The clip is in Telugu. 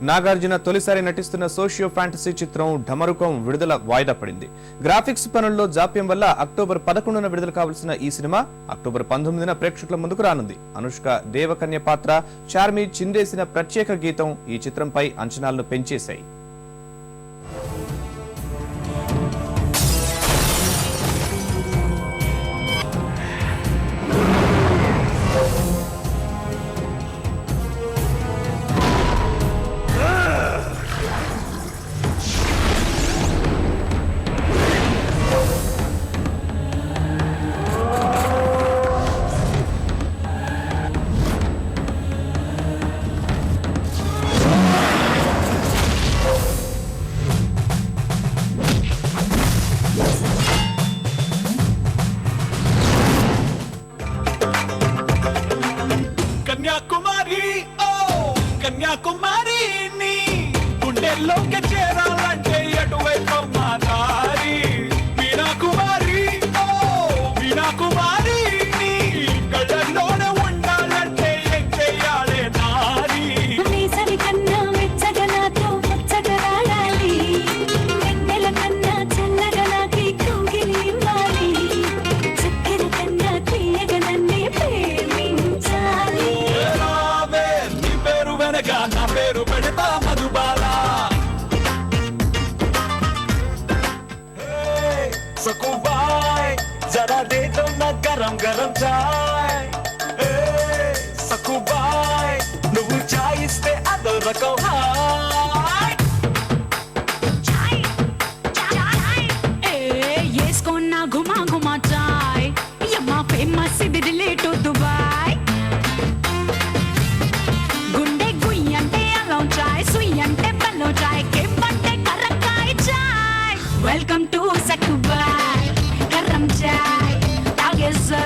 నాగార్జున తొలిసారి నటిస్తున్న సోషియో ఫ్యాంటసీ చిత్రం ఢమరుకం విడుదల వాయిదా పడింది. గ్రాఫిక్స్ పనుల్లో జాప్యం వల్ల అక్టోబర్ 11న విడుదల కావాల్సిన ఈ సినిమా అక్టోబర్ 19న ప్రేక్షకుల ముందుకు రానుంది. అనుష్క దేవకన్య పాత్ర చార్మి చిందేసిన ప్రత్యేక గీతం ఈ చిత్రంపై అంచనాలను పెంచేశాయి. కన్యాకుమారి నీ గుండెల్లోకి చేరాలంటే అటువైపు మా దారి. వీణాకుమారి ఓ వీణాకుమారి నీ కళ్ళల్లోనే ఉండాలంటే ఏం చెయ్యాలే నారి. వేసవి కన్నా వెచ్చగా నాతో పచ్చగా రాడాలి, వెన్నెల కన్నా చల్లగా నాకి కౌగిలి ఇవ్వాలి, చక్కెర కన్నా తీయగా నన్నే ప్రేమించాలి. నీ పేరు వెనక నా పేరు పెడతా మధుబాల. సకుబాయ్ జరా దే దో నా గరం గరం చాయ్. సకుబాయ్ నువ్వు చాయ్ ఇస్తే అదో రకం హాయ్. వేసుకోన్నా గుమా గుమా చాయ్, యమ్మా ఫేమస్ ఇది రిలేట్ దుబాయ్. గుండె గుయ్యి అంటే అలం చాయ్, సుయ్యి అంటే బల్లో చాయ్, కెఫ్ అంటే కరక్కాయ్ చాయ్. వెల్కమ్ టు సక్కుబాయ్, కర్రం చాయ్ తాగేసే